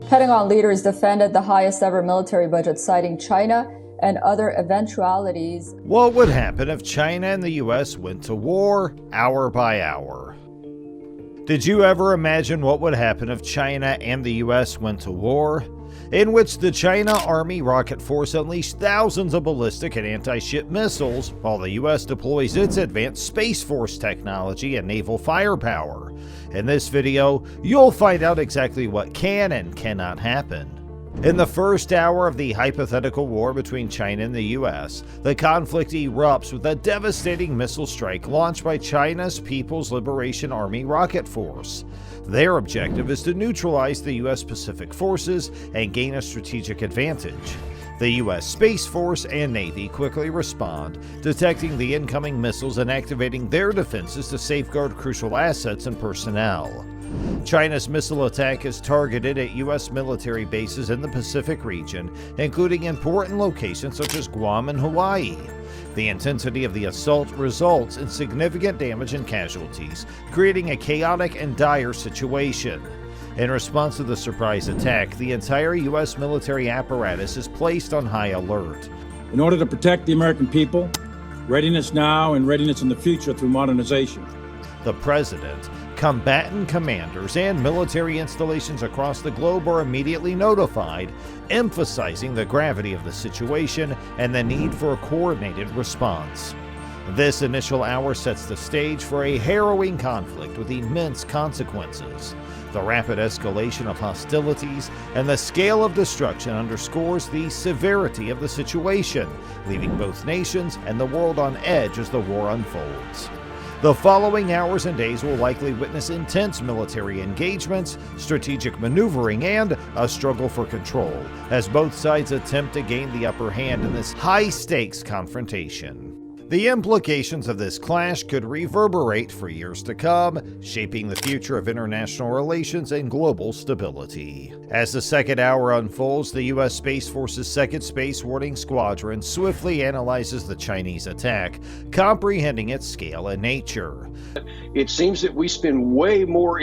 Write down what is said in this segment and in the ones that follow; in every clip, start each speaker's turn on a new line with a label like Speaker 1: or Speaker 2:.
Speaker 1: Pentagon leaders defended the highest ever military budget, citing China and other eventualities.
Speaker 2: What would happen if China and the U.S. went to war hour by hour? Did you ever imagine what would happen if China and the U.S. went to war, in which the China Army Rocket Force unleashed thousands of ballistic and anti-ship missiles, while the U.S. deploys its advanced Space Force technology and naval firepower? In this video, you'll find out exactly what can and cannot happen. In the first hour of the hypothetical war between China and the U.S., the conflict erupts with a devastating missile strike launched by China's People's Liberation Army Rocket Force. Their objective is to neutralize the U.S. Pacific forces and gain a strategic advantage. The U.S. Space Force and Navy quickly respond, detecting the incoming missiles and activating their defenses to safeguard crucial assets and personnel. China's missile attack is targeted at U.S. military bases in the Pacific region, including important locations such as Guam and Hawaii. The intensity of the assault results in significant damage and casualties, creating a chaotic and dire situation. In response to the surprise attack, the entire U.S. military apparatus is placed on high alert.
Speaker 3: In order to protect the American people, readiness now and readiness in the future through modernization.
Speaker 2: The President, combatant commanders, and military installations across the globe are immediately notified, emphasizing the gravity of the situation and the need for a coordinated response. This initial hour sets the stage for a harrowing conflict with immense consequences. The rapid escalation of hostilities and the scale of destruction underscores the severity of the situation, leaving both nations and the world on edge as the war unfolds. The following hours and days will likely witness intense military engagements, strategic maneuvering, and a struggle for control, as both sides attempt to gain the upper hand in this high-stakes confrontation. The implications of this clash could reverberate for years to come, shaping the future of international relations and global stability. As the second hour unfolds, the U.S. Space Force's 2nd Space Warning Squadron swiftly analyzes the Chinese attack, comprehending its scale and nature.
Speaker 4: It seems that we spend way more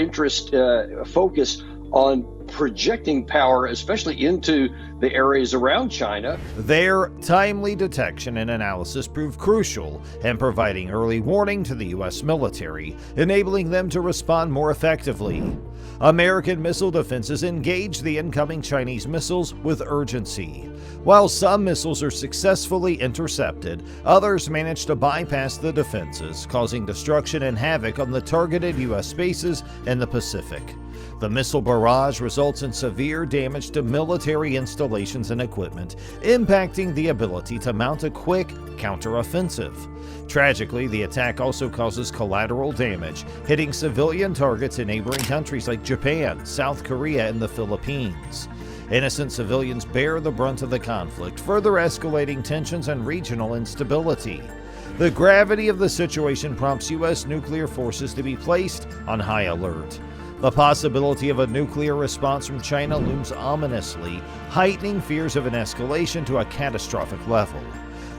Speaker 4: focus on projecting power, especially into the areas around China.
Speaker 2: Their timely detection and analysis proved crucial in providing early warning to the U.S. military, enabling them to respond more effectively. American missile defenses engage the incoming Chinese missiles with urgency. While some missiles are successfully intercepted, others manage to bypass the defenses, causing destruction and havoc on the targeted U.S. bases in the Pacific. The missile barrage results in severe damage to military installations and equipment, impacting the ability to mount a quick counteroffensive. Tragically, the attack also causes collateral damage, hitting civilian targets in neighboring countries like Japan, South Korea, and the Philippines. Innocent civilians bear the brunt of the conflict, further escalating tensions and regional instability. The gravity of the situation prompts U.S. nuclear forces to be placed on high alert. The possibility of a nuclear response from China looms ominously, heightening fears of an escalation to a catastrophic level.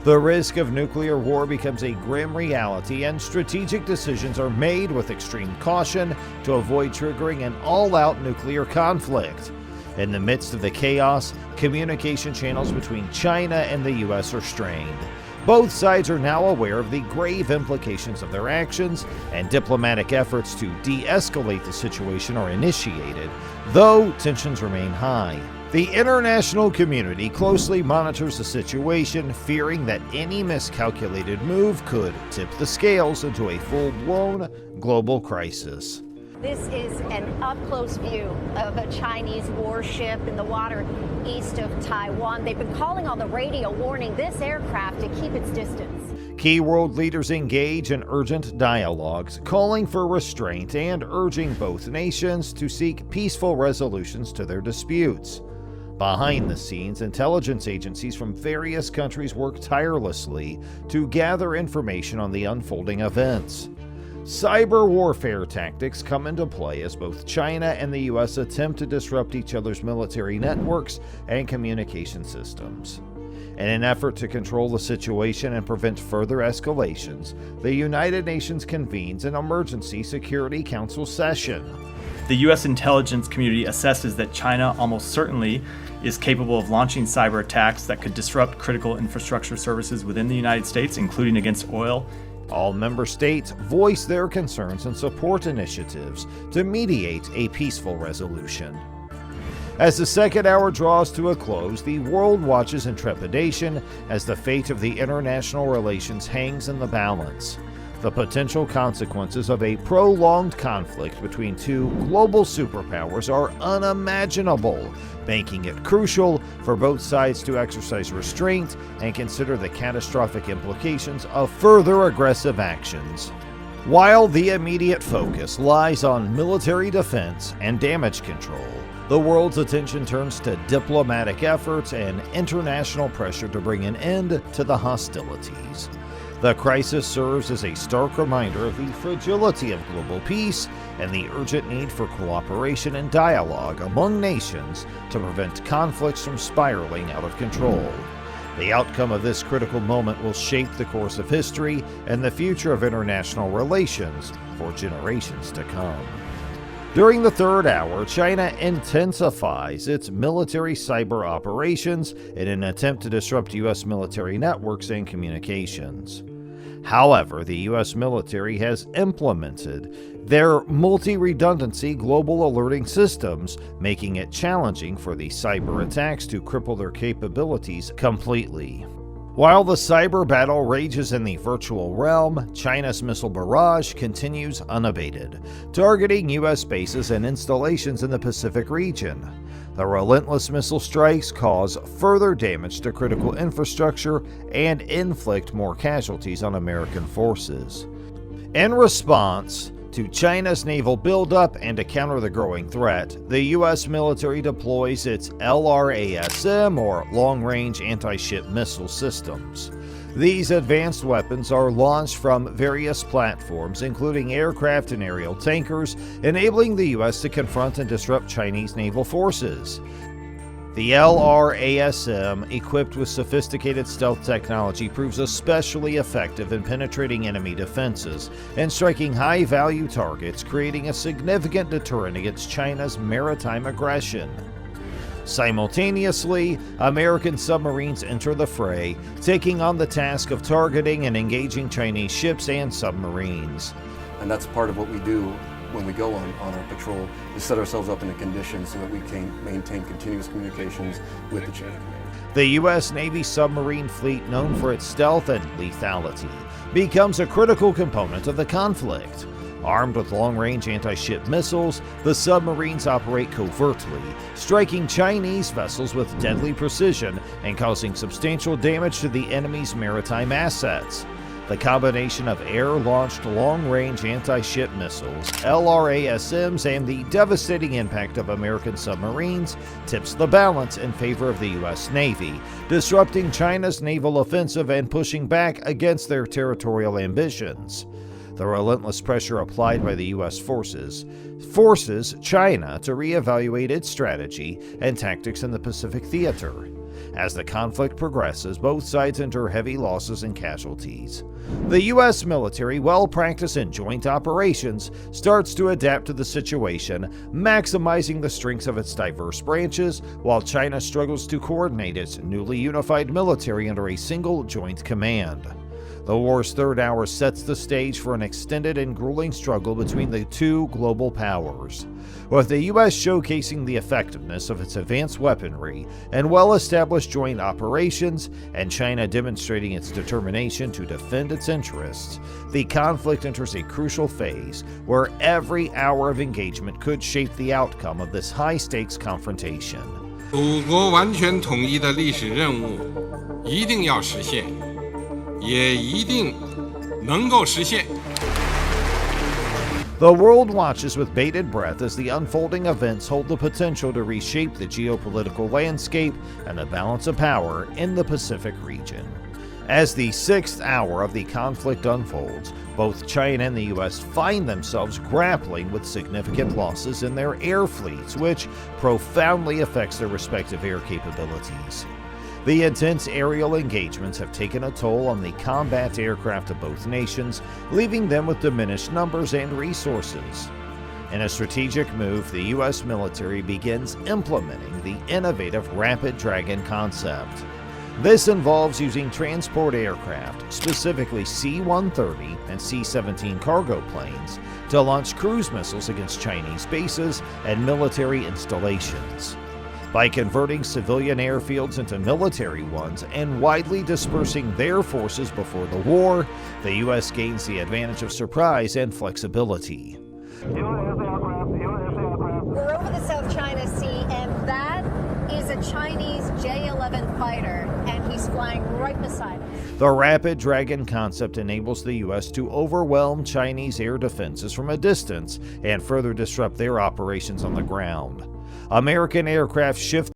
Speaker 2: The risk of nuclear war becomes a grim reality, and strategic decisions are made with extreme caution to avoid triggering an all-out nuclear conflict. In the midst of the chaos, communication channels between China and the U.S. are strained. Both sides are now aware of the grave implications of their actions, and diplomatic efforts to de-escalate the situation are initiated, though tensions remain high. The international community closely monitors the situation, fearing that any miscalculated move could tip the scales into a full-blown global crisis.
Speaker 5: This is an up-close view of a Chinese warship in the water east of Taiwan. They've been calling on the radio, warning this aircraft to keep its distance.
Speaker 2: Key world leaders engage in urgent dialogues, calling for restraint and urging both nations to seek peaceful resolutions to their disputes. Behind the scenes, intelligence agencies from various countries work tirelessly to gather information on the unfolding events. Cyber warfare tactics come into play as both China and the U.S. attempt to disrupt each other's military networks and communication systems. In an effort to control the situation and prevent further escalations, the United Nations convenes an Emergency Security Council session.
Speaker 6: The U.S. intelligence community assesses that China almost certainly is capable of launching cyber attacks that could disrupt critical infrastructure services within the United States, including against oil.
Speaker 2: All member states voice their concerns and support initiatives to mediate a peaceful resolution. As the second hour draws to a close, the world watches in trepidation as the fate of the international relations hangs in the balance. The potential consequences of a prolonged conflict between two global superpowers are unimaginable, making it crucial for both sides to exercise restraint and consider the catastrophic implications of further aggressive actions. While the immediate focus lies on military defense and damage control, the world's attention turns to diplomatic efforts and international pressure to bring an end to the hostilities. The crisis serves as a stark reminder of the fragility of global peace and the urgent need for cooperation and dialogue among nations to prevent conflicts from spiraling out of control. The outcome of this critical moment will shape the course of history and the future of international relations for generations to come. During the third hour, China intensifies its military cyber operations in an attempt to disrupt U.S. military networks and communications. However, the U.S. military has implemented their multi-redundancy global alerting systems, making it challenging for the cyber attacks to cripple their capabilities completely. While the cyber battle rages in the virtual realm, China's missile barrage continues unabated, targeting U.S. bases and installations in the Pacific region. The relentless missile strikes cause further damage to critical infrastructure and inflict more casualties on American forces. In response to China's naval buildup and to counter the growing threat, the U.S. military deploys its LRASM, or Long-Range Anti-Ship Missile Systems. These advanced weapons are launched from various platforms, including aircraft and aerial tankers, enabling the U.S. to confront and disrupt Chinese naval forces. The LRASM, equipped with sophisticated stealth technology, proves especially effective in penetrating enemy defenses and striking high-value targets, creating a significant deterrent against China's maritime aggression. Simultaneously, American submarines enter the fray, taking on the task of targeting and engaging Chinese ships and submarines.
Speaker 7: And that's part of what we do when we go on our patrol, is set ourselves up in a condition so that we can maintain continuous communications with the chain of command.
Speaker 2: The U.S. Navy submarine fleet, known for its stealth and lethality, becomes a critical component of the conflict. Armed with long-range anti-ship missiles, the submarines operate covertly, striking Chinese vessels with deadly precision and causing substantial damage to the enemy's maritime assets. The combination of air-launched long-range anti-ship missiles, LRASMs, and the devastating impact of American submarines tips the balance in favor of the U.S. Navy, disrupting China's naval offensive and pushing back against their territorial ambitions. The relentless pressure applied by the U.S. forces forces China to reevaluate its strategy and tactics in the Pacific theater. As the conflict progresses, both sides endure heavy losses and casualties. The U.S. military, well practiced in joint operations, starts to adapt to the situation, maximizing the strengths of its diverse branches, while China struggles to coordinate its newly unified military under a single joint command. The war's third hour sets the stage for an extended and grueling struggle between the two global powers, with the U.S. showcasing the effectiveness of its advanced weaponry and well-established joint operations, and China demonstrating its determination to defend its interests. The conflict enters a crucial phase where every hour of engagement could shape the outcome of this high-stakes confrontation.
Speaker 8: 祖国完全统一的历史任务一定要实现，也一定能够实现。
Speaker 2: The world watches with bated breath as the unfolding events hold the potential to reshape the geopolitical landscape and the balance of power in the Pacific region. As the sixth hour of the conflict unfolds, both China and the U.S. find themselves grappling with significant losses in their air fleets, which profoundly affects their respective air capabilities. The intense aerial engagements have taken a toll on the combat aircraft of both nations, leaving them with diminished numbers and resources. In a strategic move, the U.S. military begins implementing the innovative Rapid Dragon concept. This involves using transport aircraft, specifically C-130 and C-17 cargo planes, to launch cruise missiles against Chinese bases and military installations. By converting civilian airfields into military ones and widely dispersing their forces before the war, the U.S. gains the advantage of surprise and flexibility.
Speaker 5: We're over the South China Sea, and that is a Chinese J-11 fighter, and he's flying right beside us.
Speaker 2: The Rapid Dragon concept enables the U.S. to overwhelm Chinese air defenses from a distance and further disrupt their operations on the ground. American aircraft shift